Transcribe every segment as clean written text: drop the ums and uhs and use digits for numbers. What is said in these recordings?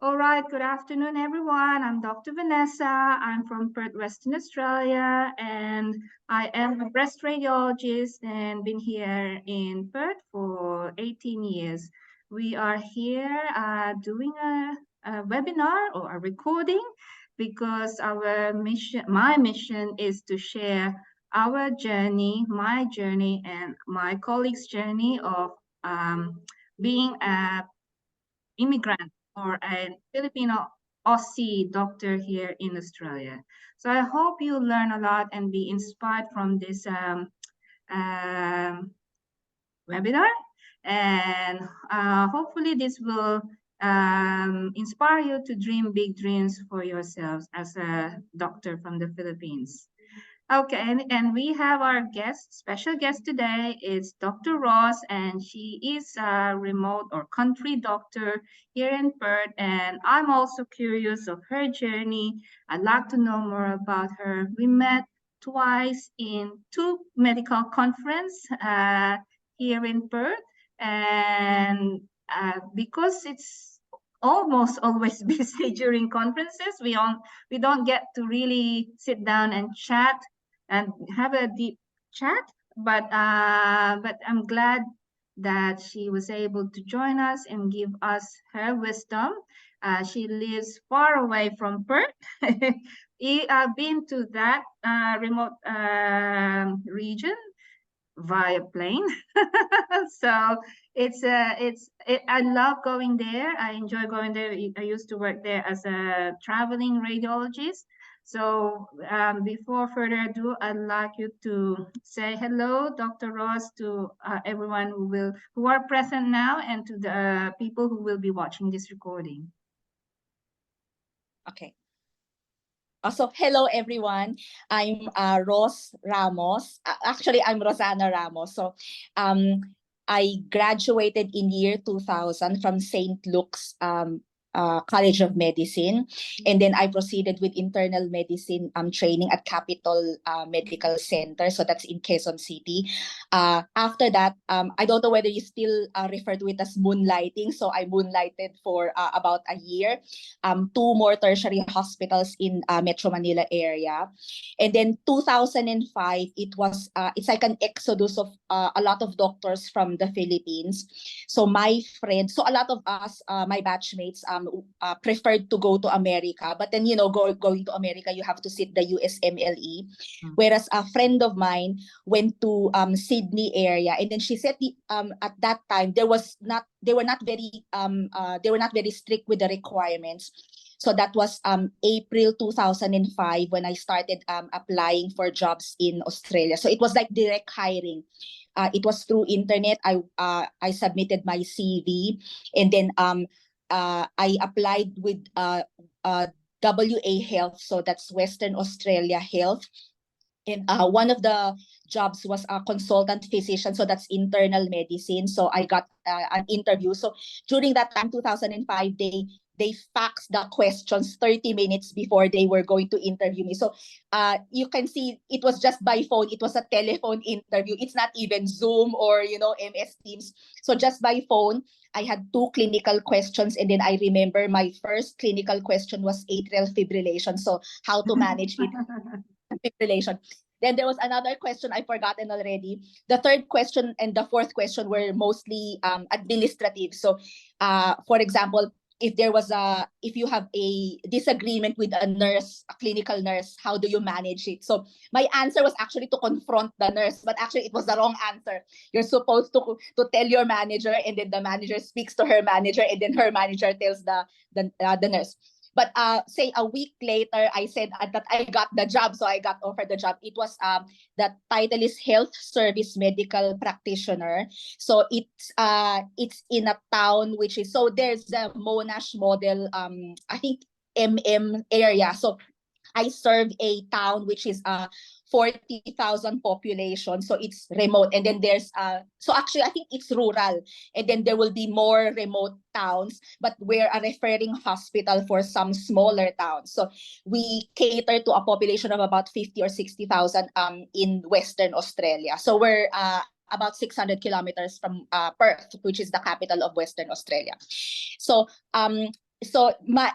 All right, good afternoon, everyone. I'm Dr. Vanessa. I'm from Perth, Western Australia, and I am a breast radiologist and been here in Perth for 18 years. We are here doing a webinar or a recording because my mission is to share our journey, my journey, and my colleagues' journey of being a immigrant or a Filipino Aussie doctor here in Australia. So I hope you learn a lot and be inspired from this um, webinar. And hopefully this will inspire you to dream big dreams for yourselves as a doctor from the Philippines. Okay, and we have our special guest today is Dr. Ross, and she is a remote or country doctor here in Perth. And I'm also curious of her journey. I'd like to know more about her. We met twice in two medical conference here in Perth, and because it's almost always busy during conferences, we don't get to really sit down and chat and have a deep chat. But I'm glad that she was able to join us and give us her wisdom. She lives far away from Perth. I've been to that remote region via plane. So I love going there. I enjoy going there. I used to work there as a traveling radiologist. So before further ado, I'd like you to say hello, Dr. Ross, to everyone who are present now and to the people who will be watching this recording. Okay. So hello everyone. I'm Ros Ramos. Actually, I'm Rosana Ramos. So I graduated in year 2000 from St. Luke's College of Medicine, and then I proceeded with internal medicine training at Capital Medical Center. So that's in Quezon City. After that, I don't know whether you still refer to it as moonlighting. So I moonlighted for about a year, two more tertiary hospitals in Metro Manila area. And then 2005, it's like an exodus of a lot of doctors from the Philippines. So a lot of us, my batchmates, preferred to go to America. But then, going to America, you have to sit the USMLE. Whereas a friend of mine went to Sydney area, and then she said at that time they were not very strict with the requirements. So that was April 2005 when I started applying for jobs in Australia. So it was like direct hiring. It was through internet. I submitted my CV, and then I applied with WA Health. So that's Western Australia Health. And one of the jobs was a consultant physician. So that's internal medicine. So I got an interview. So during that time, 2005, they faxed the questions 30 minutes before they were going to interview me. So you can see it was just by phone. It was a telephone interview. It's not even Zoom or, MS Teams. So just by phone, I had two clinical questions. And then I remember my first clinical question was atrial fibrillation. So how to manage it. Fibrillation. Then there was another question I've forgotten already. The third question and the fourth question were mostly administrative. So, for example, if you have a disagreement with a nurse, a clinical nurse, how do you manage it? So my answer was actually to confront the nurse, but actually it was the wrong answer. You're supposed to tell your manager, and then the manager speaks to her manager, and then her manager tells the nurse. But say a week later, I said that I got the job, so I got offered the job. It was the title is Health Service Medical Practitioner. So it's in a town which is, so there's the Monash model, I think area. So I serve a town which is 40,000 population, so it's remote. And then there's so actually I think it's rural, and then there will be more remote towns, but we're a referring hospital for some smaller towns. So we cater to a population of about 50 or 60,000 in Western Australia. So we're about 600 kilometers from Perth, which is the capital of Western Australia. So so my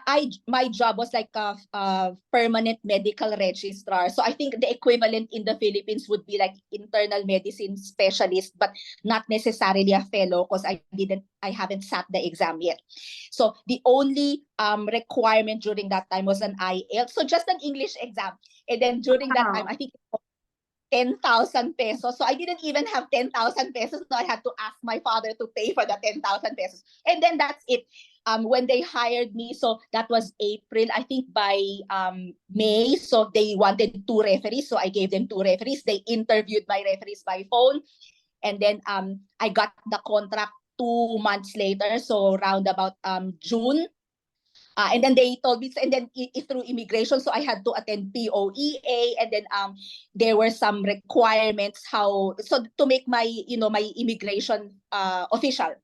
job was like a permanent medical registrar. So I think the equivalent in the Philippines would be like internal medicine specialist, but not necessarily a fellow because I haven't sat the exam yet. So the only requirement during that time was an IELTS, so just an English exam. And then during that time, Wow. I think 10,000 pesos. So I didn't even have 10,000 pesos. So I had to ask my father to pay for the 10,000 pesos. And then that's it. When they hired me, so that was April, I think by May, so they wanted 2 referees. So I gave them 2 referees. They interviewed my referees by phone. And then I got the contract 2 months later. So round about June. And then they told me, and then through immigration, so I had to attend POEA, and then there were some requirements so to make my my immigration official.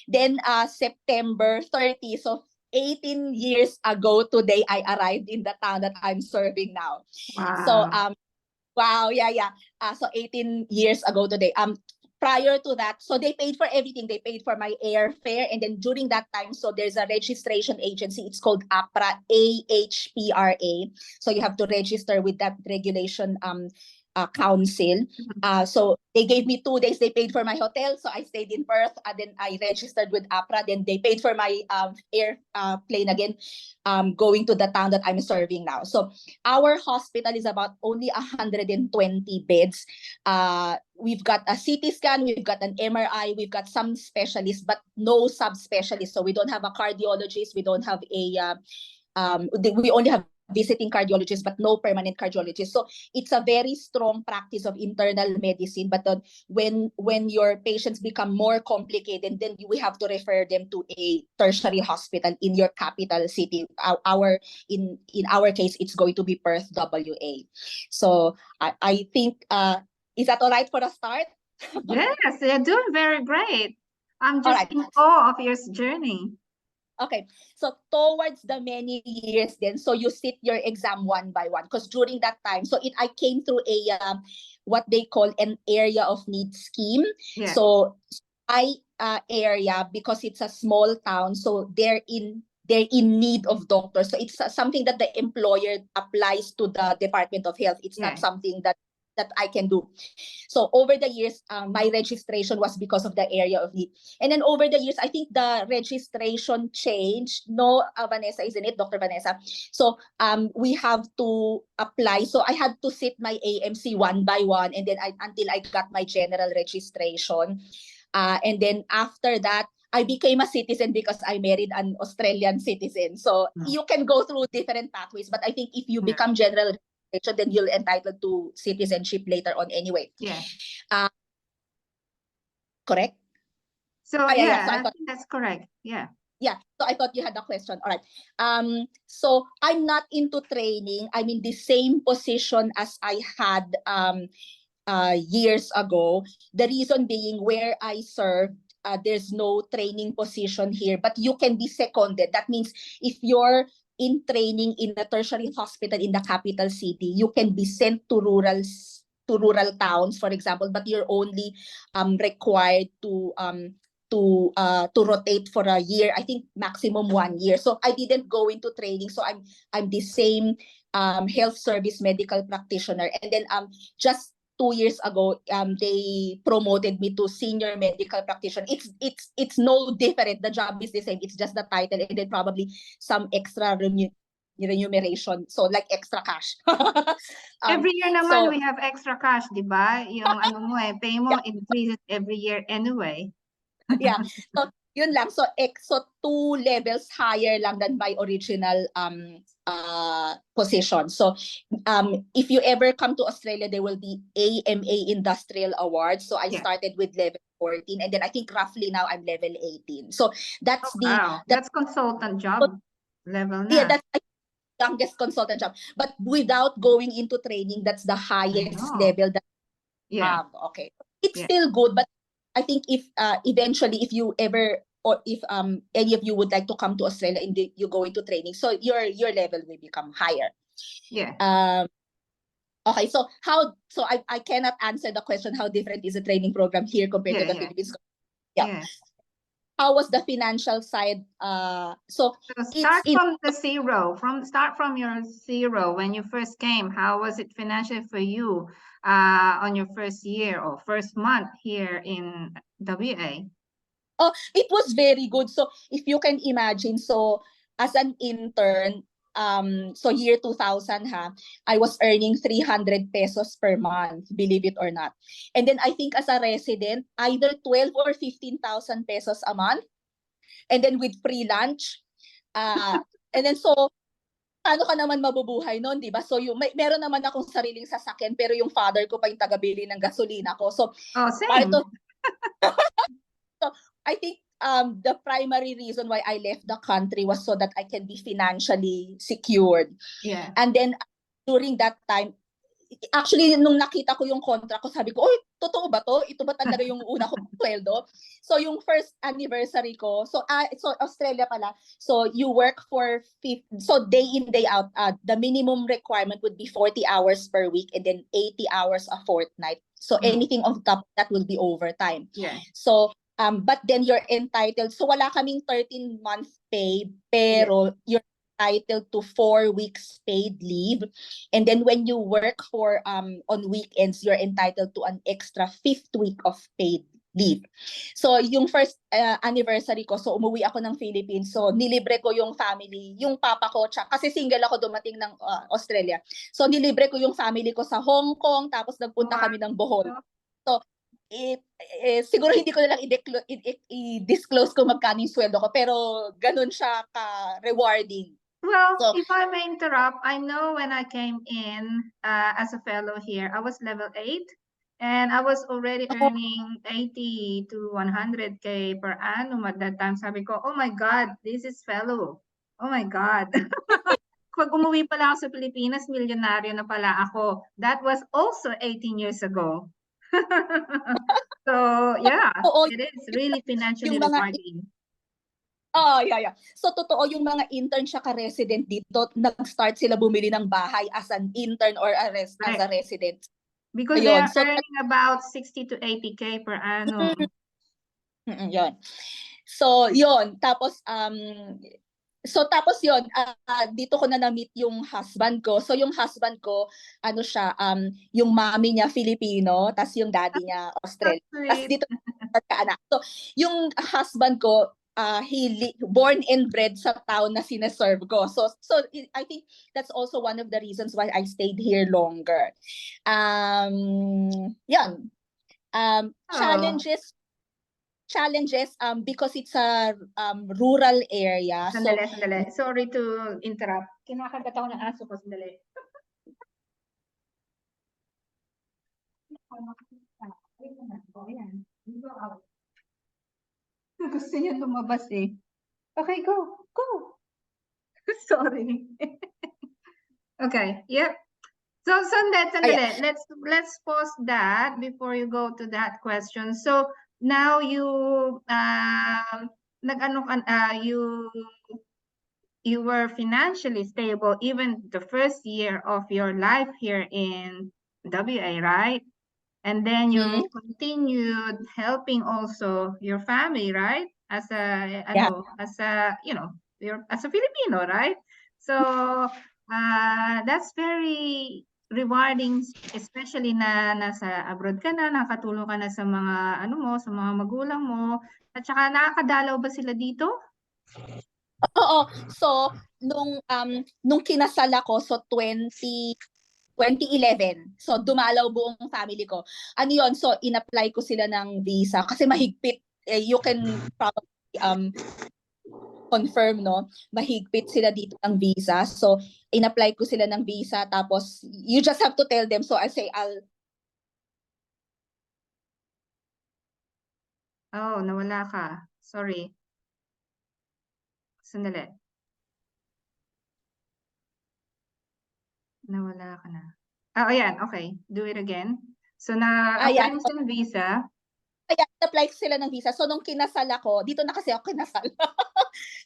Then September 30, so 18 years ago today, I arrived in the town that I'm serving now. So Wow. wow, yeah. So 18 years ago today. Prior to that, so they paid for everything. They paid for my airfare, and then during that time, so there's a registration agency. It's called APRA, AHPRA. So you have to register with that regulation council. So they gave me 2 days. They paid for my hotel, so I stayed in Perth. And then I registered with APRA. Then they paid for my airplane again, going to the town that I'm serving now. So our hospital is about only 120 beds. We've got a CT scan, we've got an MRI, we've got some specialists, but no subspecialists. So we don't have a cardiologist, we don't have we only have visiting cardiologists, but no permanent cardiologist. So it's a very strong practice of internal medicine. But when your patients become more complicated, then we have to refer them to a tertiary hospital in your capital city. In our case, it's going to be Perth, WA. So I think is that all right for a start? Yes, you're doing very great. I'm All just right. in awe of your journey. Okay, so towards the many years then, so you sit your exam one by one because during that time, so I came through a what they call an area of need scheme. Yeah, So I area, because it's a small town, so they're in need of doctors. So it's something that the employer applies to the Department of Health. It's not yeah, something that I can do. So over the years, my registration was because of the area of need. And then over the years, I think the registration changed. No, Vanessa, isn't it, Dr. Vanessa? So we have to apply. So I had to sit my AMC one by one, and then until I got my general registration. And then after that, I became a citizen because I married an Australian citizen. So mm, you can go through different pathways. But I think if you yeah, become general registration, then you'll entitled to citizenship later on anyway. yeah. Uh, correct? So Yeah. yeah, So I I thought, think that's correct. Yeah, yeah. So I thought you had a question. All right. So I'm not into training. I'm in the same position as I had years ago. The reason being where I serve, there's no training position here, but you can be seconded. That means if you're in training in a tertiary hospital in the capital city, you can be sent to rural towns, for example, but you're only required to rotate for a year. I think maximum 1 year. So I didn't go into training. So I'm the same health service medical practitioner. And then just 2 years ago, they promoted me to senior medical practitioner. It's no different. The job is the same. It's just the title, and then probably some extra remuneration. So like extra cash. every year naman So we have extra cash, di ba? Yung ano mo pay mo yeah, increases every year anyway. yeah. So yun lang. So 2 levels higher lang than my original position. So if you ever come to Australia, there will be AMA Industrial Awards. So I Yeah. started with level 14, and then I think roughly now I'm level 18. So that's Oh, wow, that's consultant job level yeah, na. that's my youngest consultant job. But without going into training, that's the I highest know. level that I Yeah, have. Okay. It's yeah, still good, but I think if eventually if you ever, or if any of you would like to come to Australia and you go into training, so your level will become higher. yeah, Um okay, so I cannot answer the question how different is the training program here compared to yeah, the yeah, Philippines. Yeah. yeah. how was the financial side? So So it's start from the zero, start from your zero when you first came. How was it financially for you on your first year or first month here in WA? Oh, it was very good. So if you can imagine, so as an intern, so year 2000 ha, I was earning 300 pesos per month, believe it or not. And then I think as a resident, either 12 or 15,000 pesos a month. And then with free lunch. And then so paano ka naman mabubuhay noon, 'di ba? So yung meron naman akong sariling sasakyan pero yung father ko pa yung taga-bili ng gasolina ko. So Oh, part same. of so I think the primary reason why I left the country was so that I can be financially secured. Yeah. And then during that time, actually nung nakita ko yung contract ko, sabi ko, "Oy, totoo ba to? Ito ba talaga yung una kong sweldo?" So yung first anniversary ko, so Australia pala. So you work for so day in day out, the minimum requirement would be 40 hours per week and then 80 hours a fortnight. So anything on top that will be overtime. Yeah. So but then you're entitled, so wala kaming 13-month pay, pero you're entitled to 4 weeks paid leave. And then when you work for on weekends, you're entitled to an extra 5th week of paid leave. So yung first anniversary ko, so umuwi ako ng Philippines. So nilibre ko yung family, yung papa ko, kasi single ako dumating ng Australia. So nilibre ko yung family ko sa Hong Kong, tapos nagpunta kami ng Bohol. So siguro hindi ko na lang i-disclose kung magkano yung sweldo ko, pero ganun siya ka-rewarding. Well, so, if I may interrupt, I know when I came in as a fellow here, I was level 8 and I was already earning 80 to 100K per annum at that time. Sabi ko, oh my God, this is fellow. Oh my God. Pag umuwi pala ako sa Pilipinas, milyonaryo na pala ako. That was also 18 years ago. So, yeah, it is really financially rewarding. Yeah. So, totoo yung mga intern tsaka resident dito, nag-start sila bumili ng bahay as an intern or as a resident. Because they are earning about 60 to 80K per annum. Yun. So, yun. Tapos, yun, dito ko na na-meet yung husband ko. So, yung husband ko, ano siya, yung mommy niya Filipino, tas yung daddy niya Australian. Tas dito ka-anak. So, yung husband ko, born and bred sa town na sineserve ko. So I think that's also one of the reasons why I stayed here longer. Yan. Challenges because it's a rural area. Sandali. Sorry to interrupt. Kinakagat ako ng aso ko. Sandali. Gusto niya lumabas eh. Okay, go. Sorry. Okay, yep. So sandali. Let's pause that before you go to that question. So now you you were financially stable even the first year of your life here in WA, right? And then you continued helping also your family, right? As a as a Filipino, right? So that's very rewarding, especially na nasa abroad ka na, nakatulong ka na sa mga sa mga magulang mo. At saka nakakadalaw ba sila dito? Oo. So nung kinasal ako, so 2011. So, dumalaw buong family ko. Ano yun? So, in-apply ko sila ng visa kasi mahigpit. You can probably confirm, no? Mahigpit sila dito ng visa. So, in-apply ko sila ng visa. Tapos, you just have to tell them. So, I say, Oh, nawala ka. Sorry. Sandali. Nawala ka na. Ayan. Okay. Do it again. So, na-apply mo silang visa. Kaya, apply sila ng visa. So, nung kinasal ako, dito na kasi ako kinasal.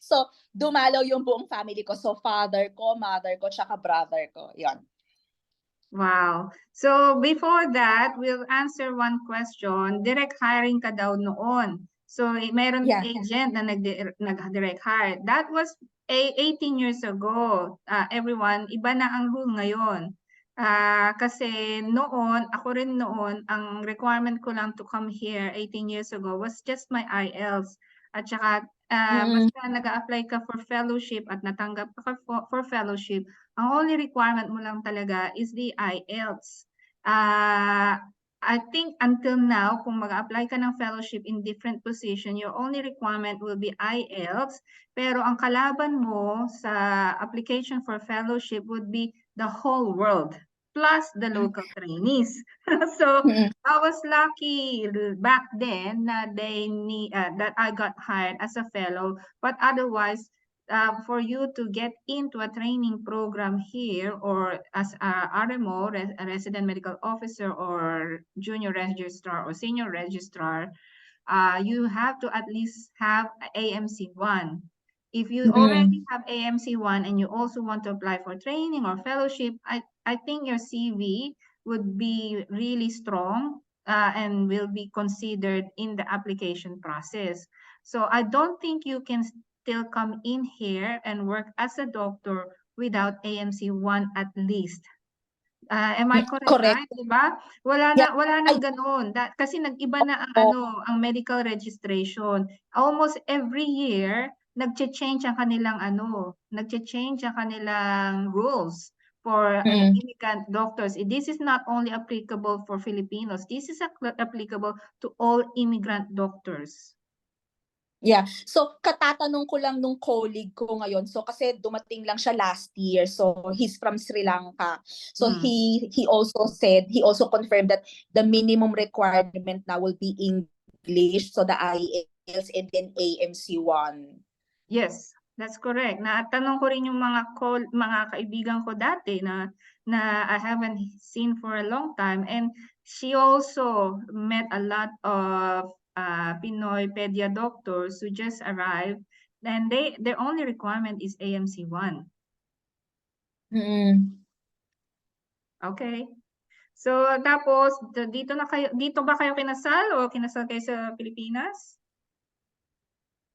So, dumalaw yung buong family ko. So, father ko, mother ko, tsaka brother ko. Yan. Wow. So, before that, we'll answer one question. Direct hiring ka daw noon. So meron Yeah. agent na nag-direct hire. That was 18 years ago. Everyone, iba na ang rule ngayon. Kasi noon, ako rin noon, ang requirement ko lang to come here 18 years ago was just my IELTS. At saka, basta nag-a-apply ka for fellowship at natanggap ka for fellowship, ang only requirement mo lang talaga is the IELTS. I think until now, kung mag-apply ka ng fellowship in different position, your only requirement will be IELTS. Pero ang kalaban mo sa application for fellowship would be the whole world plus the local trainees. So I was lucky back then that that I got hired as a fellow, but otherwise, for you to get into a training program here or as a RMO, a resident medical officer or junior registrar or senior registrar, you have to at least have AMC1. If you already have AMC1 and you also want to apply for training or fellowship, I think your CV would be really strong and will be considered in the application process. So I don't think you can still come in here and work as a doctor without AMC1 at least. Am I correct, Correct. right? Diba? Wala Yeah, nang ganun. Kasi nag-iba na ang medical registration. Almost every year, nagche-change ang kanilang nagche-change ang kanilang rules for immigrant doctors. This is not only applicable for Filipinos. This is applicable to all immigrant doctors. Yeah. So, katatanong ko lang nung colleague ko ngayon. So, kasi dumating lang siya last year. So, he's from Sri Lanka. So, he also confirmed that the minimum requirement now will be English. So, the IELTS and then AMC1. Yes, that's correct. Natanong ko rin yung mga kaibigan ko dati na I haven't seen for a long time, and she also met a lot of Pinoy pedia doctors who just arrived, and their only requirement is AMC1. Okay. So tapos dito ba kayo kinasal o kinasal kayo sa Pilipinas?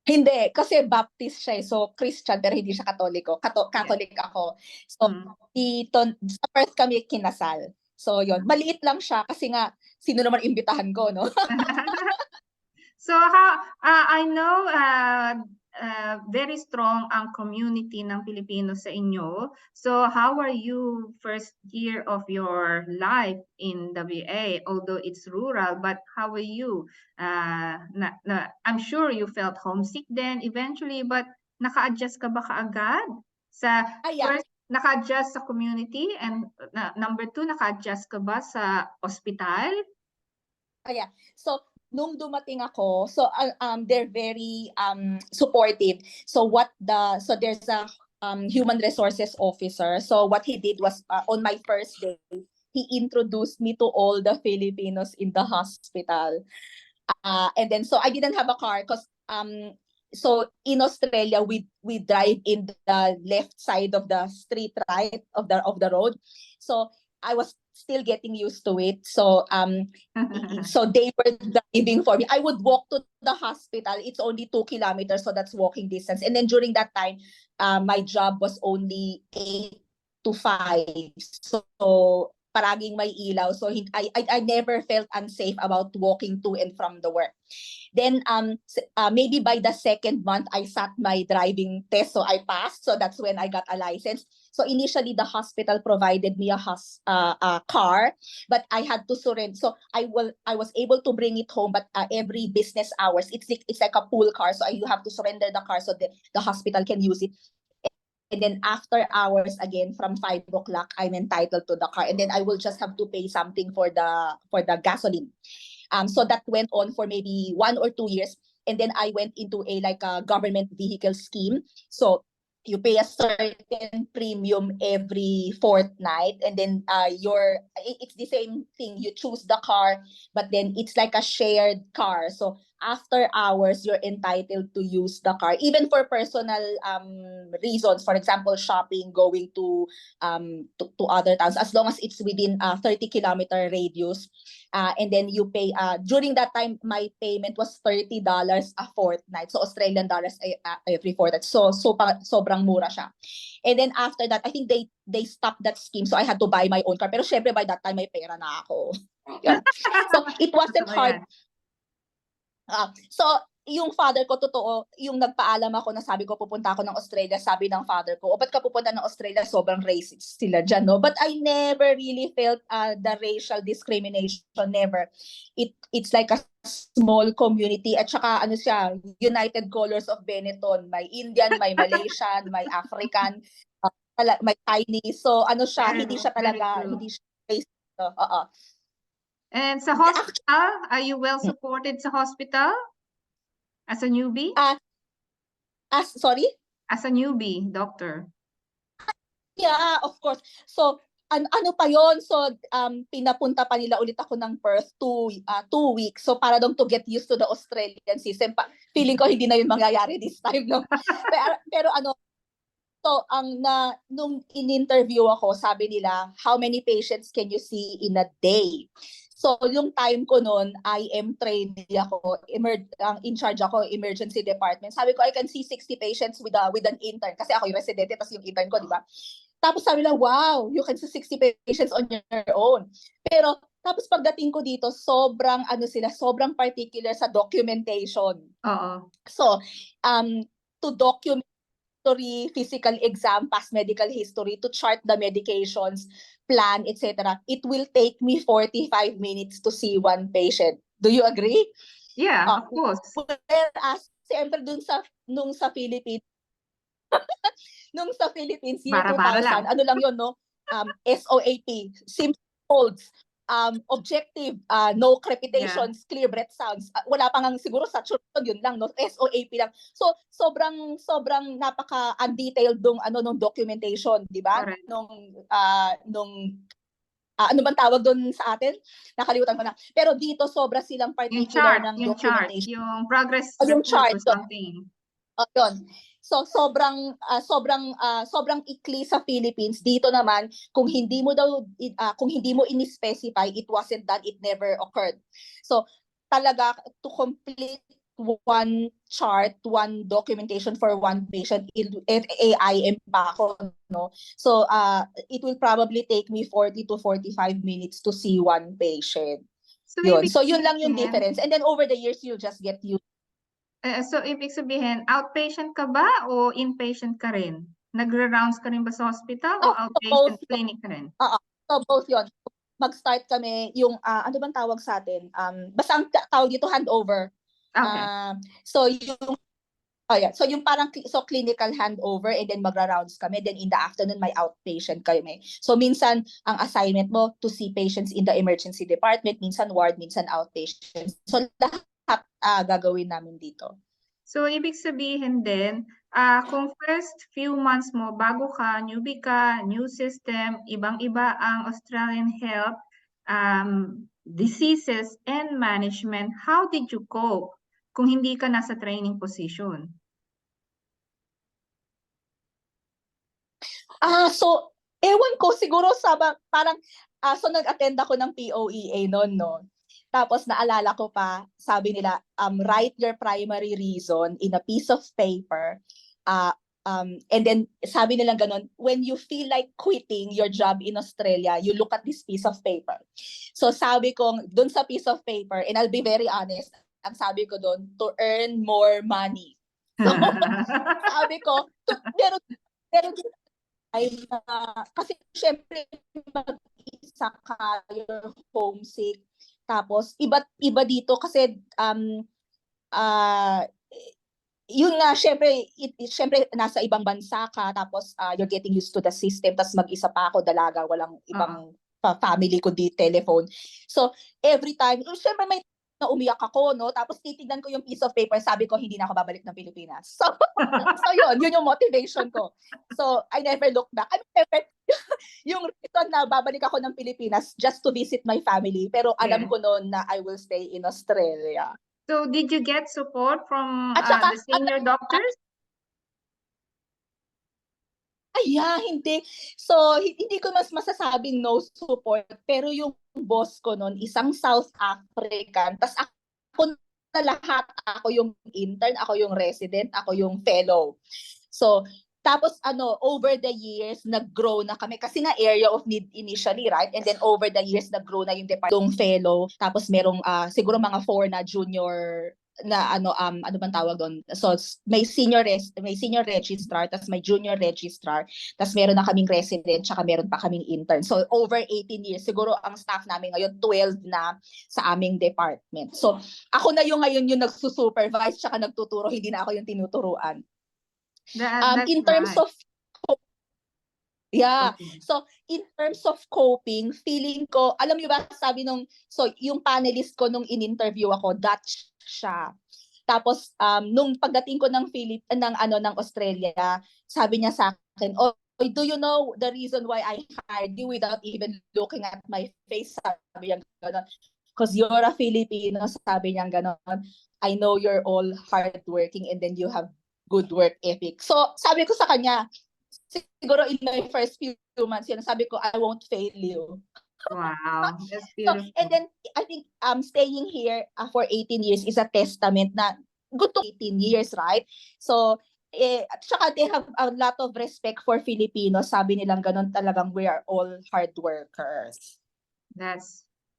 Hindi, kasi Baptist siya. So, Christian, pero hindi siya Katoliko. Catholic ako. So, sa Perth kami kinasal. So, yon, maliit lang siya kasi nga, sino naman imbitahan ko, no? So, I know very strong ang community ng Pilipino sa inyo. So, how are you first year of your life in WA? Although it's rural, but how are you? I'm sure you felt homesick then eventually, but naka-adjust ka ba kaagad? First, naka-adjust sa community, and number 2, naka-adjust ka ba sa ospital? So, nung dumating ako, so they're very supportive. So there's a human resources officer. So what he did was on my first day, he introduced me to all the Filipinos in the hospital. And then so I didn't have a car because so in Australia we drive in the left side of the street, right, of the road. So I was still getting used to it. So so they were driving for me. I would walk to the hospital. It's only 2 kilometers, so that's walking distance. And then during that time, my job was only 8 to 5. So paraging may ilaw. So I never felt unsafe about walking to and from the work. Then maybe by the second month, I sat my driving test, so I passed. So that's when I got a license. So initially, the hospital provided me a car, but I had to surrender. So I was able to bring it home, but every business hours, it's like a pool car. So you have to surrender the car so the hospital can use it. And then after hours, again, from 5 o'clock, I'm entitled to the car. And then I will just have to pay something for the gasoline. So that went on for maybe 1 or 2 years. And then I went into a government vehicle scheme. So you pay a certain premium every fortnight, and then it's the same thing. You choose the car, but then it's like a shared car. So after hours, you're entitled to use the car, even for personal reasons. For example, shopping, going to other towns, as long as it's within a 30-kilometer radius. And then you pay, during that time, my payment was $30 a fortnight. So Australian dollars every fortnight. So sobrang mura siya. And then after that, I think they stopped that scheme. So I had to buy my own car. Pero syempre by that time, may pera na ako. Yun. So it wasn't hard. So, yung father ko, totoo, yung nagpaalam ako na sabi ko, pupunta ako ng Australia, sabi ng father ko, o ba't ka pupunta ng Australia? Sobrang racist sila dyan, no? But I never really felt the racial discrimination, never. It's like a small community, at saka ano siya, United Colors of Benetton, may Indian, may Malaysian, may African, may Chinese, so ano siya, hindi siya talaga, hindi siya racist. Oo. And sa hospital, are you well supported sa hospital as a newbie? Sorry? As a newbie, doctor. Yeah, of course. So, ano pa yon? So, pinapunta pa nila ulit ako ng Perth 2 weeks. So, para daw to get used to the Australian system. Feeling ko hindi na yun mangyayari this time, no? pero ano, so, nung in-interview ako, sabi nila, how many patients can you see in a day? So, yung time ko noon, IM trainee ako, in charge ako, emergency department. Sabi ko, I can see 60 patients with an intern. Kasi ako yung residente, tapos yung intern ko, di ba? Tapos sabi nila, wow, you can see 60 patients on your own. Pero, tapos pagdating ko dito, sobrang particular sa documentation. So, to document physical exam, past medical history, to chart the medications, plan, etc. It will take me 45 minutes to see one patient. Do you agree? Yeah, of course. Whereas, siyempre nung sa Philippines, year 2000, ano lang yun, no? SOAP, simple holds, objective, no crepitations, clear breath sounds. Wala pa nga siguro saturation, yun lang, no? SOAP lang. So, sobrang napaka-undetailed nung documentation, di ba? Ano bang tawag doon sa atin? Nakalimutan ko na. Pero dito, sobra silang particular ng documentation. Yung progress yung chart or something. Yun. So sobrang ikli sa Philippines. Dito naman, kung hindi mo in-specify, it wasn't done, it never occurred. So talaga to complete one chart, one documentation for one patient, AIM pa ako, no? So it will probably take me 40 to 45 minutes to see one patient. So yun lang yung difference. And then over the years, you'll just get used. So, ibig sabihin, outpatient ka ba o inpatient ka rin? Nagre-rounds ka rin ba sa hospital o outpatient clinic ka rin? So, both yun. Mag-start kami yung, ano bang tawag sa atin? Basta ang tawag dito, handover. Okay. So, yung parang, clinical handover, and then magra-rounds kami. Then in the afternoon, may outpatient kami. So, minsan, ang assignment mo to see patients in the emergency department, minsan ward, minsan outpatient. So, lahat gagawin namin dito. So, ibig sabihin din, kung first few months mo, bago ka, newbie ka, new system, ibang-iba ang Australian health, diseases and management, how did you cope kung hindi ka nasa training position? So, ewan ko, siguro parang, so nag-attend ako ng POEA noon, no? Tapos naalala ko pa, sabi nila, write your primary reason in a piece of paper. And then sabi nila ganun, when you feel like quitting your job in Australia, you look at this piece of paper. So sabi ko, dun sa piece of paper, and I'll be very honest, ang sabi ko dun, to earn more money. So sabi ko, pero kasi syempre mag-isa ka, you're homesick. Tapos iba dito kasi yun nga, syempre nasa ibang bansa ka, tapos you're getting used to the system, tapos mag-isa pa ako, dalaga, walang ibang family ko di telephone. So every time, syempre may na umiyak ako, no? Tapos titignan ko yung piece of paper, sabi ko hindi na ako babalik ng Pilipinas. So yun yung motivation ko. So I never look back. Yung reason na babalik ako ng Pilipinas just to visit my family, pero alam ko noon na I will stay in Australia. So did you get support from At saka, the senior doctors? hindi. So, hindi ko mas masasabing no support, pero yung boss ko noon, isang South African, tas ako na lahat, ako yung intern, ako yung resident, ako yung fellow. So, tapos over the years, nag-grow na kami. Kasi nga area of need initially, right? And then over the years, nag-grow na yung department, fellow. Tapos merong siguro mga 4 na junior na ano bang tawag doon? So may senior registrar, tapos may junior registrar, tapos meron na kaming resident, tsaka meron pa kaming intern. So over 18 years, siguro ang staff namin ngayon 12 na sa aming department. So ako na yung ngayon yung nagsusupervise tsaka nagtuturo, hindi na ako yung tinuturuan. That's In terms right. of yeah. Okay. So, in terms of coping, feeling ko, alam niyo ba, sabi nung, so, yung panelist ko nung in-interview ako, Dutch siya. Tapos, nung pagdating ko ng ng Australia, sabi niya sa akin, oh, do you know the reason why I hired you without even looking at my face? Sabi niya gano'n. Because you're a Filipino, sabi niya gano'n. I know you're all hardworking and then you have good work ethic. So, sabi ko sa kanya, siguro in my first few months, yun, sabi ko, I won't fail you. Wow, that's So, and beautiful. then, I think staying here for 18 years is a testament na good to 18 years, right? So, at saka they have a lot of respect for Filipinos. Sabi nilang ganun talagang we are all hard workers.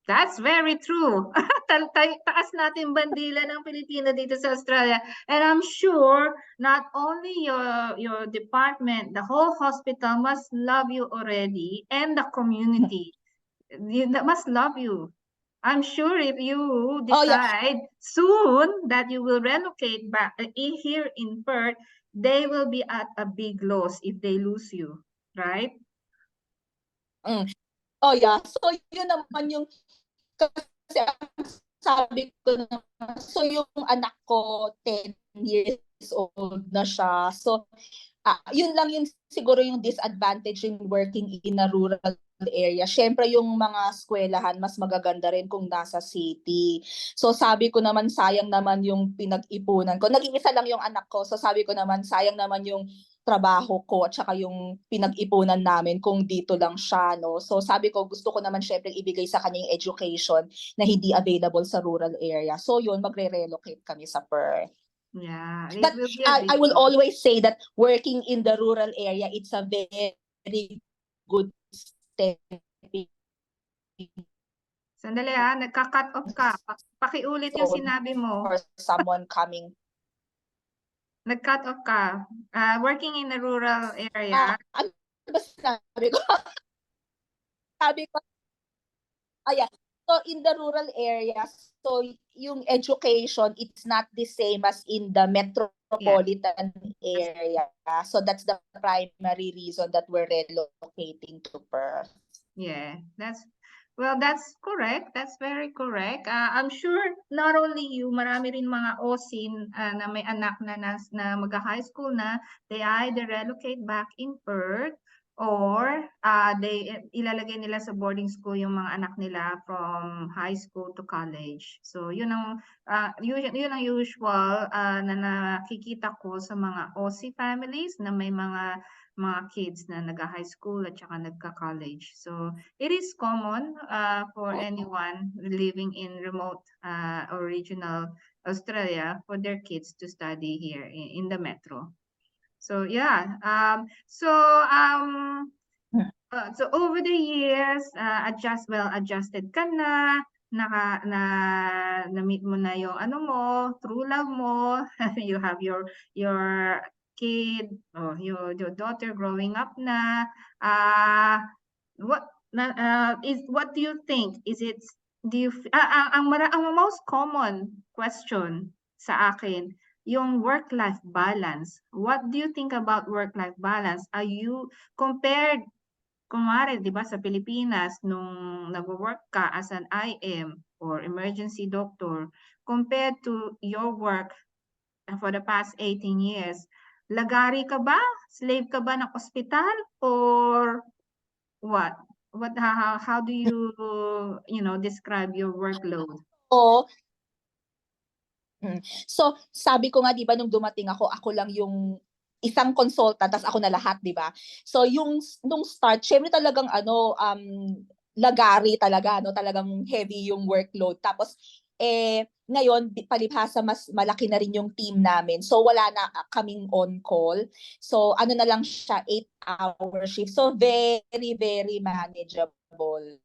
That's very true. Taas natin bandila ng Pilipino dito sa Australia. And I'm sure not only your department, the whole hospital must love you already, and the community must love you. I'm sure if you Oh, yeah. decide soon that you will relocate back here in Perth, they will be at a big loss if they lose you, right? Mm. Oh, yeah. So, yun naman yung, kasi sabi ko na, so yung anak ko, 10 years old na siya. So, yun lang yung siguro yung disadvantage in working in a rural area. Syempre yung mga eskwelahan mas magaganda rin kung nasa city. So sabi ko naman sayang naman yung pinag-ipunan ko. Nag-iisa lang yung anak ko. So sabi ko naman sayang naman yung trabaho ko at saka yung pinag-ipunan namin kung dito lang siya, no. So sabi ko gusto ko naman syempre ibigay sa kanya yung education na hindi available sa rural area. So yun, magre-relocate kami sa Perth. Yeah, it But will be a big I will loss. always say that working in the rural area, it's a very good stepping Sandali nagka-cut off ka. Pakiulit yung stone sinabi mo. for someone coming. Nag-cut off ka. Working in a rural area. Ano ba sinabi ko? Sabi ko, ayan. So in the rural areas, so yung education, it's not the same as in the Yeah. metropolitan area. So that's the primary reason that we're relocating to Perth. Yeah, that's correct. That's very correct. I'm sure not only you, marami rin mga OSIN na may anak na mag-high school na, they either relocate back in Perth or they ilalagay nila sa boarding school yung mga anak nila from high school to college. So yun ang usual na nakikita ko sa mga OC families na may mga kids na nag-high school at saka nagka-college. So it is common for anyone living in remote or regional Australia for their kids to study here in the metro. So yeah, so over the years, adjusted ka na-meet mo na yung ano mo, true love mo, you have your kid or your daughter growing up na. What what do you think? Ang most common question sa akin, yung work-life balance. What do you think about work-life balance? Are you compared, kunwari, di ba, sa Pilipinas, nung nag-work ka as an IM or emergency doctor, compared to your work for the past 18 years, lagari ka ba? Slave ka ba ng ospital? Or what? How do you describe your workload? O, So, sabi ko nga 'di ba nung dumating ako lang yung isang consultant tas ako na lahat, 'di ba? So, nung start, syempre talagang lagari talaga, no, talagang heavy yung workload. Tapos ngayon palibhasa mas malaki na rin yung team namin. So, wala na kaming on call. So, ano na lang siya 8-hour shift. So, very very manageable.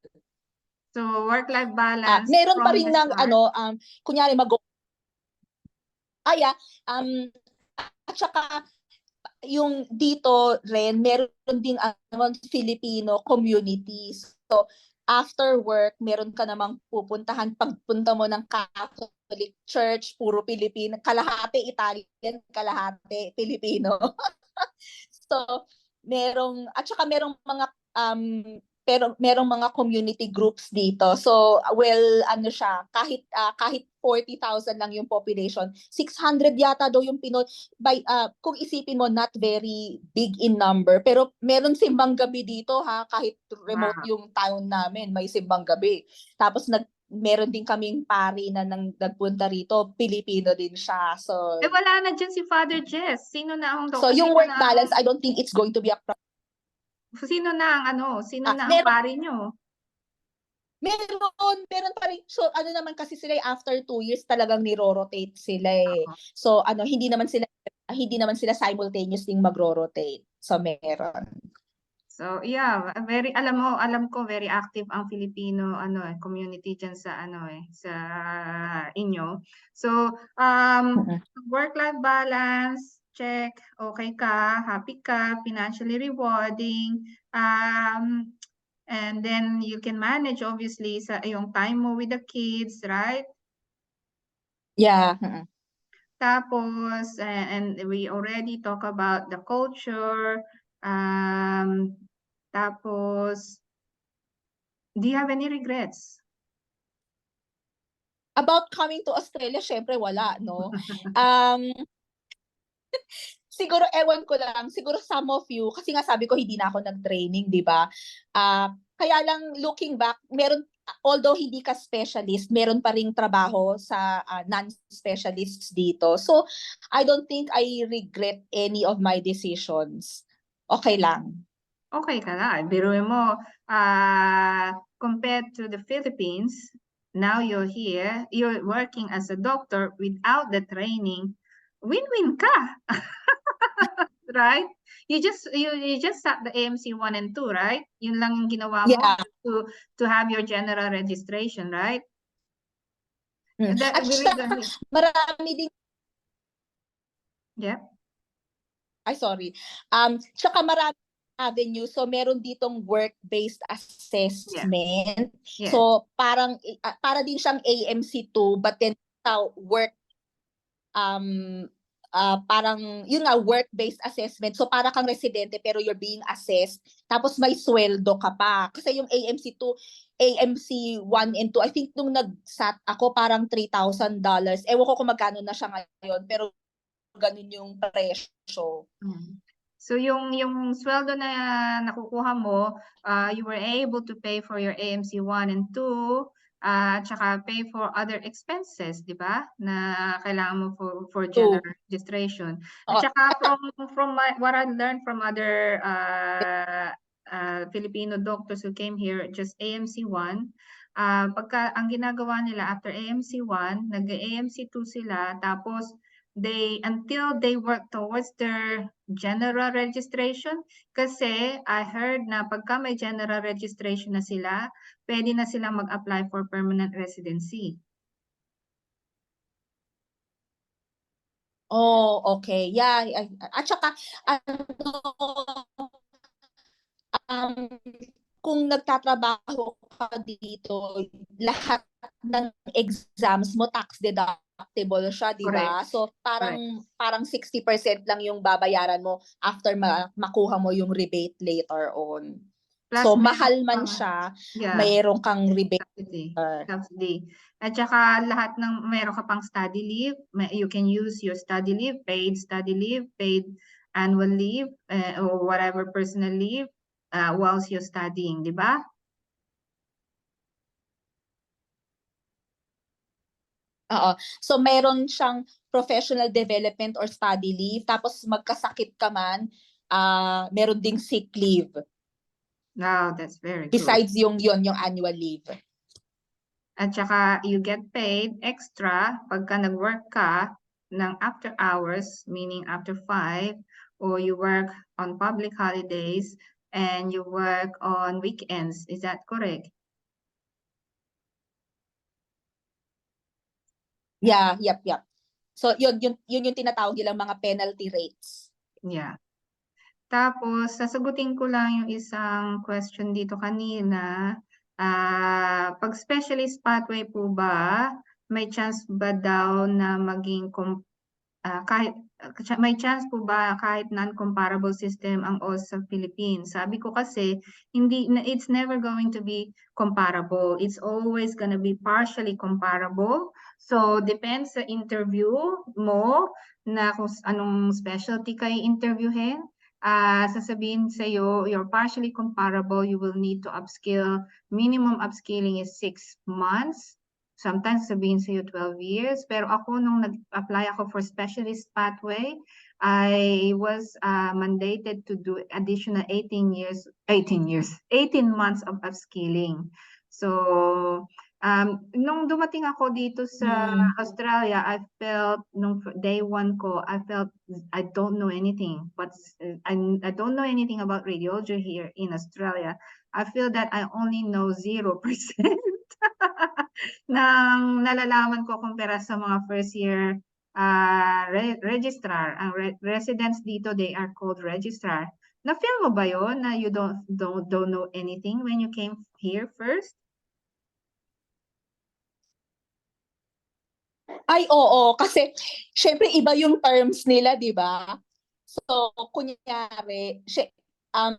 So work-life balance Meron pa from rin the ng start. kunyari um, at saka yung dito rin, meron ding Filipino communities. So, after work, meron ka namang pupuntahan. Pagpunta mo ng Catholic Church, puro Pilipino, kalahati Italian, kalahati Pilipino. So, at saka merong mga community groups dito. So, well, ano siya, kahit 40,000 lang yung population, 600 yata daw yung Pinoy. Kung isipin mo, not very big in number, pero meron simbang gabi dito ha, kahit remote Wow. yung town namin, may simbang gabi. Tapos meron din kaming pari na nagpunta rito, Pilipino din siya. So, Wala na dyan si Father Jess. Sino na ang yung sino work na balance, I don't think it's going to be a problem. sino na ang pari nyo? Meron pa rin. So, ano naman kasi sila, after 2 years, talagang niro-rotate sila eh. Oo. So, hindi naman sila simultaneously magro-rotate. So, meron. So yeah, alam ko very active ang Filipino community diyan sa inyo. So work-life balance, check, okay ka, happy ka, financially rewarding, and then you can manage obviously sa yung time mo with the kids, right? Yeah. Tapos, and we already talk about the culture. Tapos, do you have any regrets? About coming to Australia, syempre wala, no? Siguro, ewan ko lang, siguro some of you, kasi nga sabi ko, hindi na ako nag-training, di ba? Kaya lang, looking back, although hindi ka specialist, meron pa ring trabaho sa non-specialists dito. So, I don't think I regret any of my decisions. Okay lang. Okay ka na. Biruin mo, compared to the Philippines, now you're here, you're working as a doctor without the training, win-win ka. Right? You just sat the AMC 1 and 2, right? Yun lang yung ginawa mo Yeah. to have your general registration, right? At saka, marami din. Yep. Ay, sorry. Tsaka marami avenue. So, meron ditong work-based assessment. Yes. So, para din siyang AMC2, but then work, parang, yun nga, work-based assessment. So, para kang residente, pero you're being assessed. Tapos, may sweldo ka pa. Kasi yung AMC2, AMC 1 and 2, I think nung nag-sat ako, parang $3,000. Ewan ko kung magkano na siya ngayon, pero ganun yung presyo. So yung sweldo na nakukuha mo, you were able to pay for your AMC 1 and 2, tsaka pay for other expenses, di ba? Na kailangan mo for general registration. At tsaka from what I learned from other Filipino doctors who came here, just AMC 1, pagka ang ginagawa nila after AMC 1, nag-AMC 2 sila, tapos until they work towards their general registration, kasi I heard na pagka may general registration na sila, pwede na silang mag-apply for permanent residency. Oh, okay. Yeah. At saka, kung nagtatrabaho ka dito, lahat ng exams mo tax deductible siya, di ba? So parang 60% lang yung babayaran mo after makuha mo yung rebate later on. Plus, so mahal man siya, mayroon kang rebate. Subsidy. At saka lahat ng meron ka pang study leave, you can use your study leave, paid annual leave, or whatever personal leave whilst you're studying, di ba? Oo. So meron siyang professional development or study leave, tapos magkasakit ka man, meron ding sick leave. Wow, that's very good. Besides yung annual leave. At saka you get paid extra pagka nag-work ka ng after hours, meaning after 5, or you work on public holidays and you work on weekends. Is that correct? Yeah, yep. So yun yung tinatawag nilang mga penalty rates. Yeah. Tapos, sasagutin ko lang yung isang question dito kanina. Pag specialist pathway po ba, may chance ba daw na maging kahit may chance po ba kahit non-comparable system ang all sa Philippines? Sabi ko kasi it's never going to be comparable. It's always gonna be partially comparable. So depends sa interview mo na kung anong specialty kayo interviewin. Sasabihin sa iyo, you're partially comparable, you will need to upskill. Minimum upskilling is 6 months. Sometimes sabihin sa'yo 12 years. Pero ako, nung nag-apply ako for specialist pathway, I was mandated to do additional 18 months of upskilling. So, nung dumating ako dito sa Australia, I felt, nung day one ko, I felt I don't know anything. But I don't know anything about radiology here in Australia. I feel that I only know 0%. Nang nalalaman ko kumpara sa mga first year registrar. Ang residents dito, they are called registrar. Na-feel mo ba yon na you don't know anything when you came here first? Ay, oo. Kasi, syempre, iba yung terms nila, di ba? So, kunyari, um,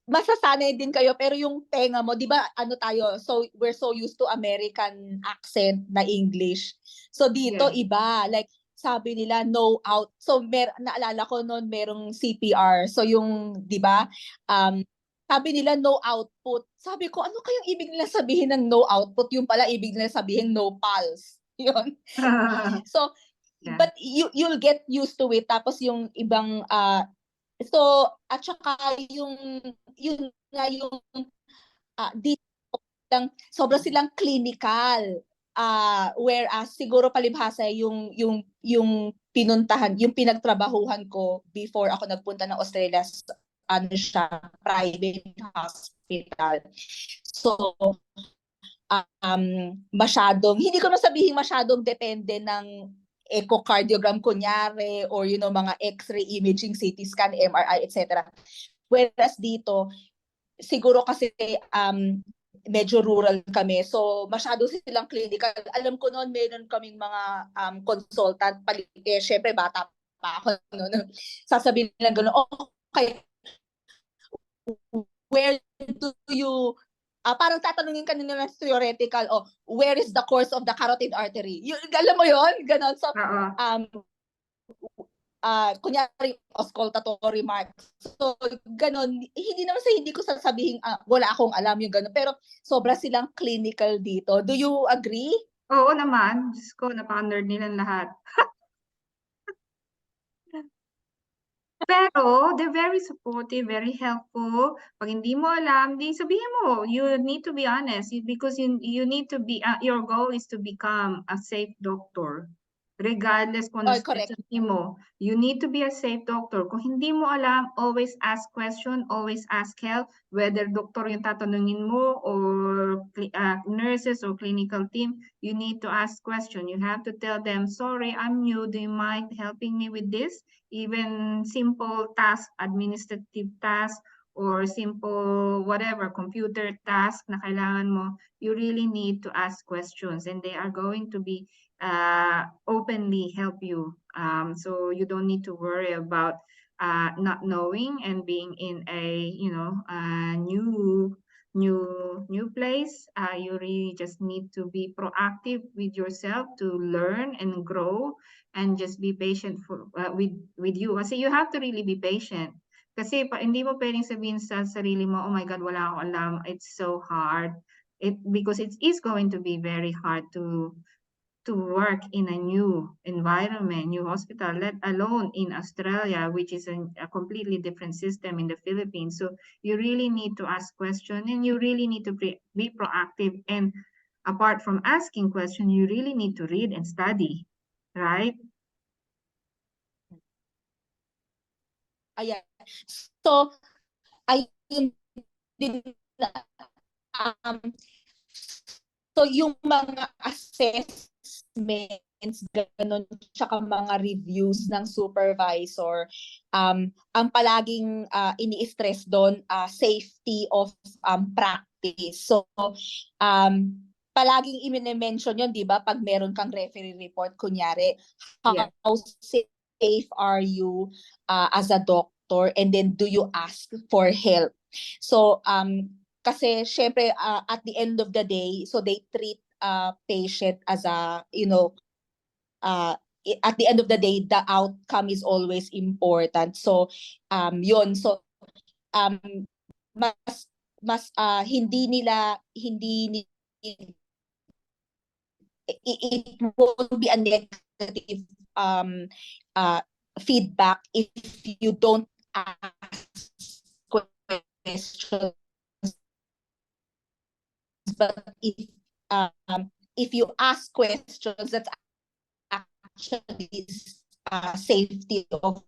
masasanay din kayo, pero yung tenga mo, di ba, ano tayo, so, we're so used to American accent na English. So, dito, Yes. iba. Like, sabi nila, no out. So, naalala ko noon, merong CPR. So, yung, di ba, sabi nila no output. Sabi ko, ano kayong ibig nila sabihin ng no output? Yung pala ibig nila sabihin no pulse. Yun. So, Yeah. but you'll get used to it. Tapos yung ibang, so, at saka yun nga yung, dito lang, sobra silang clinical. Whereas siguro palibhasa yung pinuntahan, yung pinagtrabahuhan ko before ako nagpunta ng Australia, ano siya, private hospital. So, hindi ko na sabihin masyadong depende ng echocardiogram kunyari or mga x-ray imaging, CT scan, MRI, etc. Whereas dito, siguro kasi medyo rural kami. So, masyado silang clinical. Alam ko noon, meron kaming mga consultant. Syempre, bata pa ako. Sasabihin lang gano'n, okay, where do you parang tatanungin ka nila ng theoretical, where is the course of the carotid artery? Alam mo yon, ganon. So, kunyari, auscultatory marks. So, ganon. Hindi naman hindi ko sasabihin, wala akong alam yung ganon. Pero, sobra silang clinical dito. Do you agree? Oo naman. Diyos ko, napaka-nerd nilang lahat. Pero, they're very supportive, very helpful. Pag hindi mo alam, di sabihin mo. You need to be honest because you need to be, your goal is to become a safe doctor. Regardless kung ano specialty mo, you need to be a safe doctor. Kung hindi mo alam, always ask question, always ask help, whether doktor yung tatanungin mo or nurses or clinical team, you need to ask question. You have to tell them, sorry, I'm new. Do you mind helping me with this? Even simple task, administrative task, or simple whatever, computer task na kailangan mo, you really need to ask questions and they are going to be openly help you. So you don't need to worry about not knowing and being in a new place. You really just need to be proactive with yourself to learn and grow and just be patient with you. Kasi you have to really be patient. Kasi hindi mo pwedeng sabihin sa sarili mo, oh my God, wala akong alam. It's so hard. because it is going to be very hard to work in a new environment, new hospital, let alone in Australia, which is a completely different system in the Philippines. So you really need to ask questions, and you really need to be proactive. And apart from asking questions, you really need to read and study, right? Ayan. So, ayun din, um, so yung mga assessments, ganun, tsaka mga reviews ng supervisor, ang palaging ini-stress doon, safety of practice. So, palaging i-mention yun, di ba, pag meron kang referee report, kunyari, Yeah. how safe are you as a doctor, and then do you ask for help? So, kasi syempre at the end of the day, so they treat patient as a, at the end of the day, the outcome is always important. So, yun. So, um, mas hindi it won't be a negative um feedback if you don't ask questions, but if you ask questions, that's actually safety of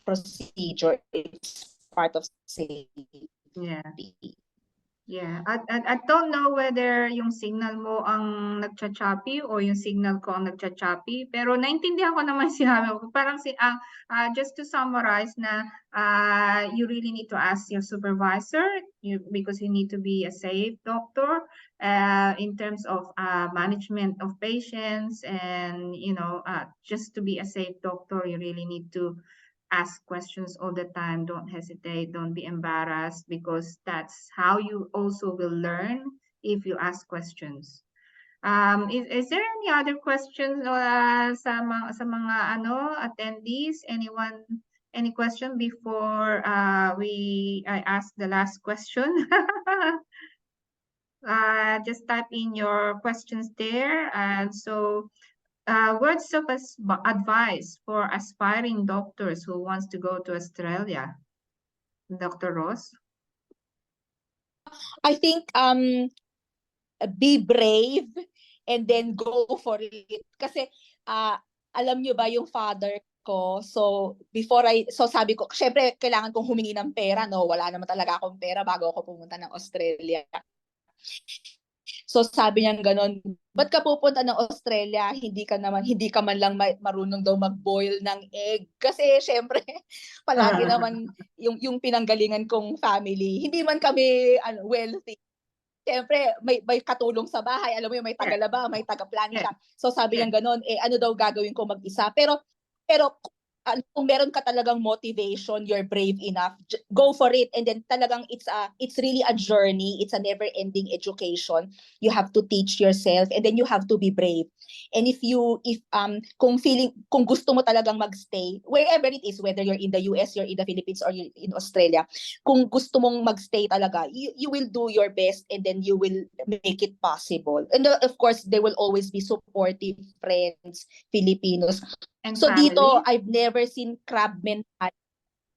procedure. It's part of safety. Yeah. Yeah, I don't know whether yung signal mo ang nagcha-choppy o yung signal ko ang nagcha-choppy, pero naintindihan ko naman sinabi ko. Parang just to summarize na you really need to ask your supervisor because you need to be a safe doctor in terms of management of patients, and just to be a safe doctor, you really need to ask questions all the time. Don't hesitate. Don't be embarrassed, because that's how you also will learn if you ask questions. Is there any other questions sa mga attendees? Anyone, any question before I ask the last question? Just type in your questions there. And so words of advice for aspiring doctors who wants to go to Australia, Dr. Ross? I think be brave and then go for it. Kasi alam nyo ba yung father ko, so sabi ko, syempre kailangan kong humingi ng pera, no? Wala naman talaga akong pera bago ako pumunta ng Australia. So sabi niya gano'n, ba't ka pupunta ng Australia? Hindi ka man lang marunong daw mag-boil ng egg. Kasi syempre, palagi naman yung pinanggalingan kong family, hindi man kami wealthy. Syempre, may katulong sa bahay. Alam mo yung may tagalaba, may taga-plancha. So sabi niya gano'n, ano daw gagawin ko mag-isa? Pero kung meron ka talagang motivation, you're brave enough, go for it. And then talagang it's really a journey. It's a never-ending education. You have to teach yourself, and then you have to be brave. And kung gusto mo talagang magstay, wherever it is, whether you're in the US, you're in the Philippines, or you're in Australia, kung gusto mong magstay talaga, you will do your best, and then you will make it possible. And of course, there will always be supportive friends, Filipinos. And so family? Dito, I've never seen crab mentality.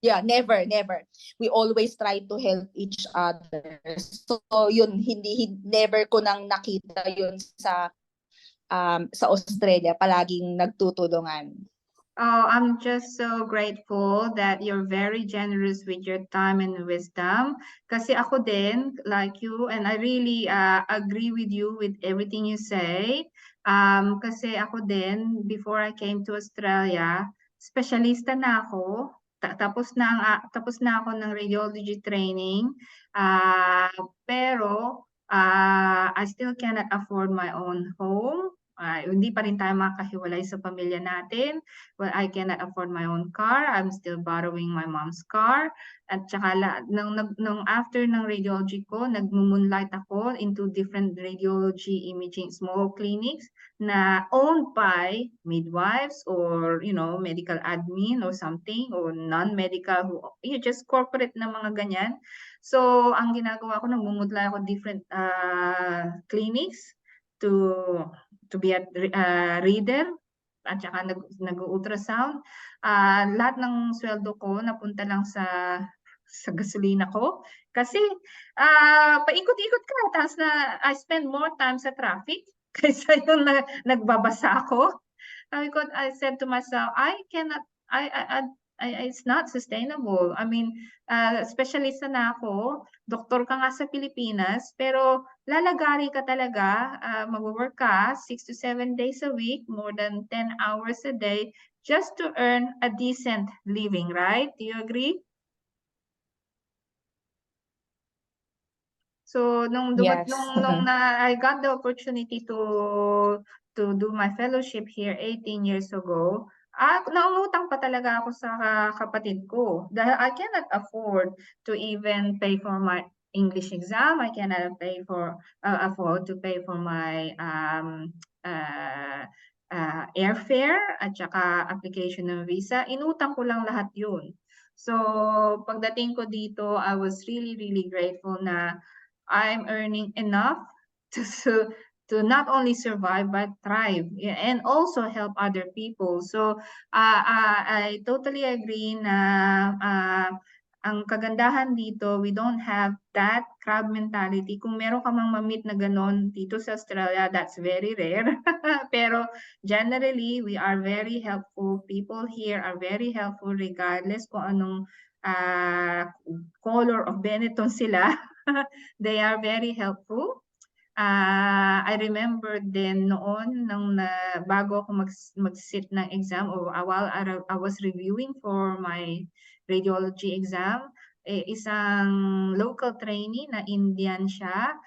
Yeah, never. We always try to help each other. So yun, never ko nang nakita yun sa Australia. Palaging nagtutulungan. Oh, I'm just so grateful that you're very generous with your time and wisdom. Kasi ako din, like you, and I really agree with you with everything you say. Kasi ako din, before I came to Australia, specialista na ako. Tapos na ako ng radiology training. Pero I still cannot afford my own home. Hindi pa rin tayo makahiwalay sa pamilya natin. Well, I cannot afford my own car. I'm still borrowing my mom's car. At saka nung after ng radiology ko, nag-moonlight ako into different radiology imaging small clinics na owned by midwives or, medical admin or something or non-medical, just corporate na mga ganyan. So, ang ginagawa ko, nagmumudlay ako different clinics to be a reader at saka nag-ultrasound. Lahat ng sweldo ko napunta lang sa gasolina ko kasi paikot-ikot ka tapos I spend more time sa traffic kaysa yung nagbabasa ako. I said to myself, it's not sustainable. I mean, specialista na ako, doktor ka nga sa Pilipinas, pero lalagari ka talaga, mag-work ka 6 to 7 days a week, more than 10 hours a day, just to earn a decent living, right? Do you agree? So, Yes. I got the opportunity to do my fellowship here 18 years ago, naungutang pa talaga ako sa kapatid ko dahil I cannot afford to even pay for my English exam. I cannot afford to pay for my airfare at saka application ng visa. Inutang ko lang lahat yun. So, pagdating ko dito, I was really, really grateful na I'm earning enough to not only survive but thrive and also help other people. So I totally agree na ang kagandahan dito, we don't have that crab mentality. Kung meron ka mang ma-meet na ganon dito sa Australia, that's very rare. Pero generally, we are very helpful. People here are very helpful regardless kung anong color of Benetton sila. They are very helpful. I remember din noon nung bago ako mag-sit ng exam or while I was reviewing for my radiology exam, isang local trainee na Indian siya.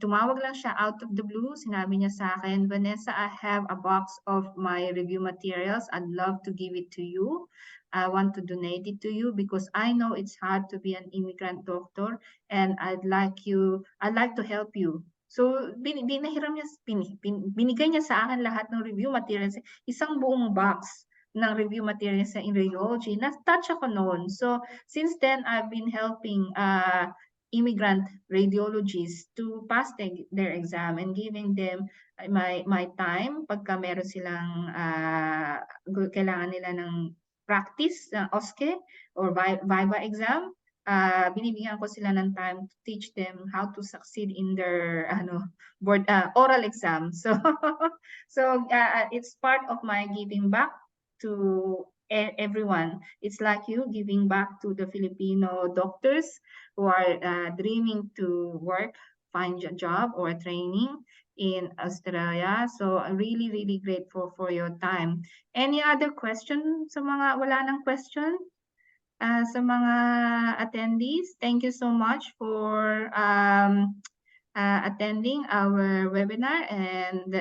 Tumawag lang siya out of the blue. Sinabi niya sa akin, Vanessa, I have a box of my review materials. I'd love to give it to you. I want to donate it to you because I know it's hard to be an immigrant doctor and I'd like to help you. So, binigay niya sa akin lahat ng review materials, isang buong box ng review materials sa in radiology. Na-touch ako noon. So, since then, I've been helping immigrant radiologists to pass their exam and giving them my time pagka meron silang kailangan nila ng practice, OSCE or VIVA exam. Binibigyan ko sila ng time to teach them how to succeed in their oral exam. So it's part of my giving back to everyone. It's like you giving back to the Filipino doctors who are dreaming to work, find a job or training in Australia. So I'm really, really grateful for your time. Any other question sa wala nang question? Sa mga attendees, thank you so much for attending our webinar and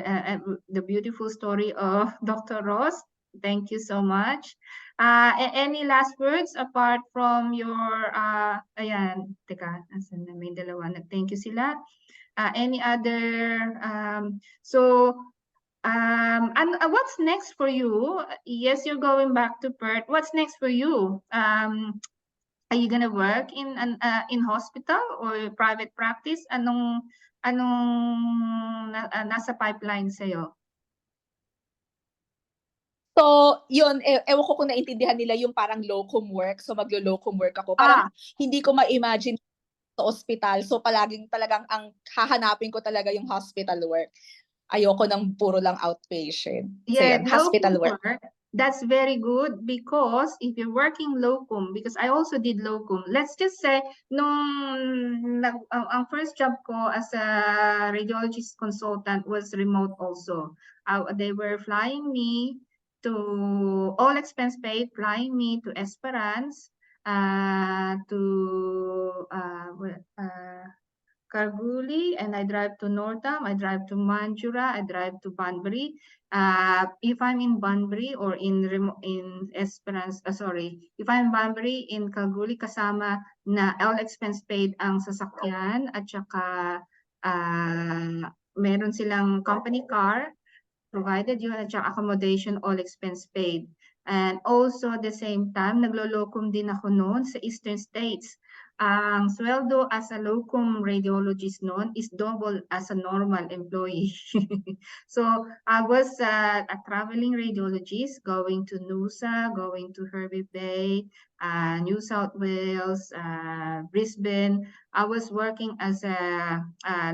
the beautiful story of Dr. Ross. Thank you so much. Any last words apart from your, ayan, teka, may dalawa, thank you sila. Any other, and what's next for you? Yes, you're going back to Perth. What's next for you? Are you gonna work in hospital or private practice? Anong nasa pipeline sa'yo? So, yun, ewan ko kung naintindihan nila yung parang locum work. So, maglo-locum work ako. Parang hindi ko ma-imagine sa ospital. So, palaging talagang ang hahanapin ko talaga yung hospital work. Ayoko ng puro lang outpatient. So, Yeah, yun, hospital work. That's very good because if you're working locum, because I also did locum, let's just say, ang first job ko as a radiologist consultant was remote also. They were flying me to, all expense paid, flying me to Esperance, Kalgoorlie, and I drive to Northam, I drive to Manjura, I drive to Banbury. If I'm in Banbury or in Esperance, if I'm in Banbury, in Kalgoorlie, kasama na all expense paid ang sasakyan at saka meron silang company car provided yun at saka accommodation all expense paid. And also at the same time, naglo-locum din ako noon sa Eastern States. Ang sweldo as a locum radiologist noon is double as a normal employee. So I was a traveling radiologist going to Nusa, going to Hervey Bay, New South Wales, Brisbane. I was working as a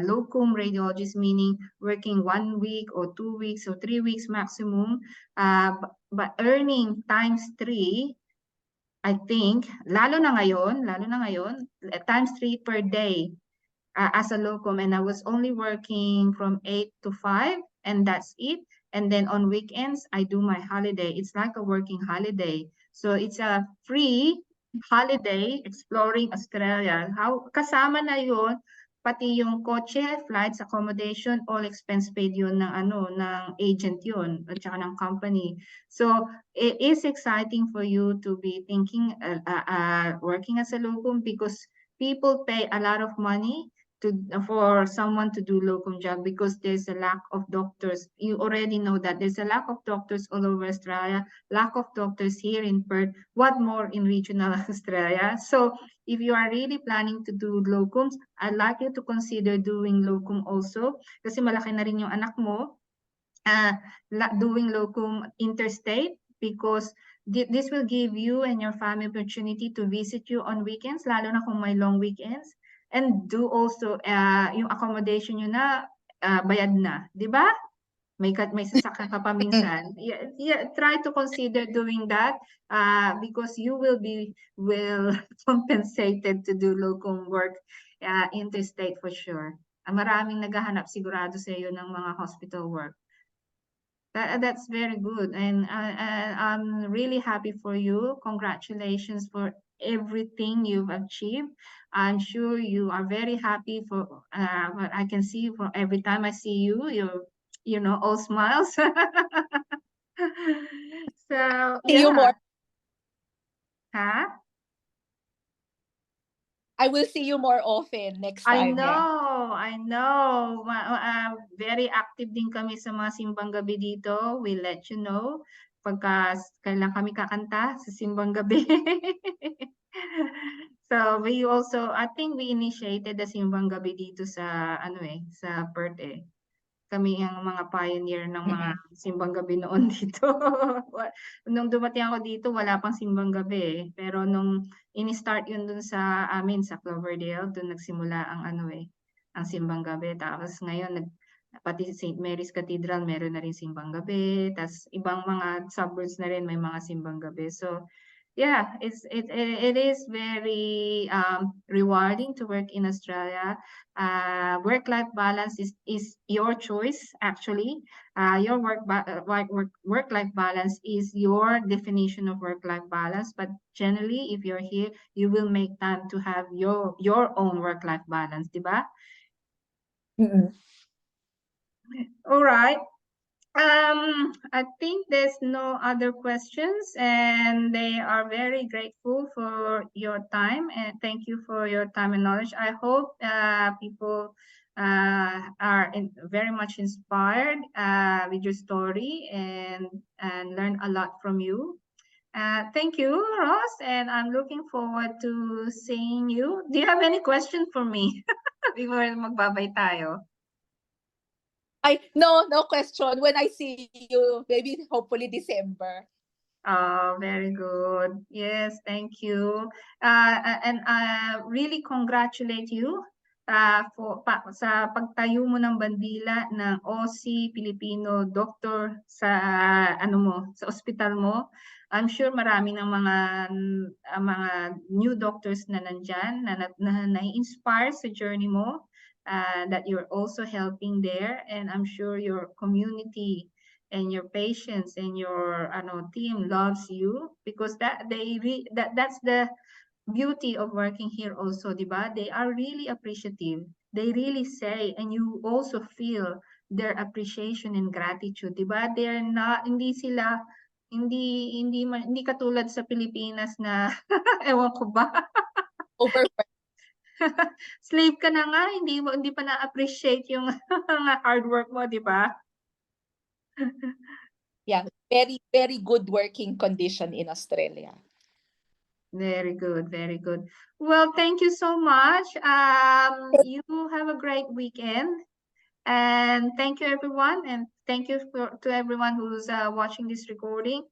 locum radiologist, meaning working 1 week or 2 weeks or 3 weeks maximum, but earning times 3, I think, lalo na ngayon, times 3 per day as a locum, and I was only working from 8 to 5, and that's it. And then on weekends, I do my holiday. It's like a working holiday. So it's a free holiday exploring Australia. Kasama na yun, pati yung kotse, flights, accommodation, all expense paid yun ng agent yun, at saka ng company. So it is exciting for you to be thinking working as a locum because people pay a lot of money for someone to do locum job because there's a lack of doctors. You already know that there's a lack of doctors all over Australia, lack of doctors here in Perth, what more in regional Australia. So if you are really planning to do locums, I'd like you to consider doing locum also kasi malaki na rin yung anak mo. Doing locum interstate because this will give you and your family opportunity to visit you on weekends, lalo na kung may long weekends. And do also yung accommodation nyo na bayad na, di ba? May sasakyan ka pa minsan. Try to consider doing that because you will be compensated to do locum work interstate for sure. Maraming naghahanap sigurado sa iyo ng mga hospital work. That's very good, and I'm really happy for you. Congratulations for everything you've achieved. I'm sure you are very happy for what I can see for every time I see you. You're all smiles. So See you yeah. more. Huh? I will see you more often next time. I know. Very active din kami sa mga simbang gabi dito. We'll let you know pagka kailan kami kakanta sa simbang gabi. So I think we initiated the simbang gabi dito sa sa Perth eh. Kami ang mga pioneer ng mga simbang gabi noon dito. Nung dumating ako dito, wala pang simbang gabi eh. Pero nung ini-start yun dun sa amin, sa Cloverdale, dun nagsimula ang ang simbang gabi. Tapos ngayon, pati St. Mary's Cathedral, meron na rin simbang gabi. Tapos ibang mga suburbs na rin may mga simbang gabi. So, yeah, it is very rewarding to work in Australia. Work-life balance is your choice actually. Your work-life balance is your definition of work-life balance. But generally, if you're here, you will make time to have your own work-life balance, diba? All right. I think there's no other questions, and they are very grateful for your time, and thank you for your time and knowledge. I hope people are very much inspired with your story and learn a lot from you. Thank you, Ross, and I'm looking forward to seeing you. Do you have any question for me before magbabay tayo? No question. When I see you, maybe hopefully December. Oh, very good. Yes, thank you. And I really congratulate you sa pagtayo mo ng bandila ng OC Filipino Doctor sa sa ospital mo. I'm sure marami ng mga new doctors na nandyan na inspire sa journey mo that you're also helping there, and I'm sure your community and your patients and your team loves you because that's the beauty of working here also, diba? They are really appreciative. they really say, and you also feel their appreciation and gratitude, di ba? They're not, hindi katulad sa Pilipinas na, ewan ko ba, Overwork. slave ka na nga, hindi pa na-appreciate yung hard work mo, di ba? Yeah, very, very good working condition in Australia. Very good, very good. Well, thank you so much. You have a great weekend. And thank you, everyone. And thank you to everyone who's watching this recording.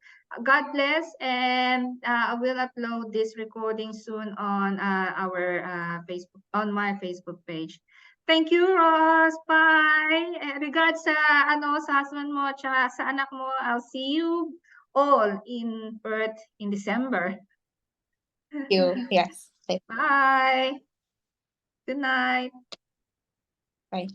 God bless. And I will upload this recording soon on on my Facebook page. Thank you, Ross. Bye. Regards sa husband mo, tsaka sa anak mo. I'll see you all in Perth in December. Thank you. Yes. Bye. Good night. Bye.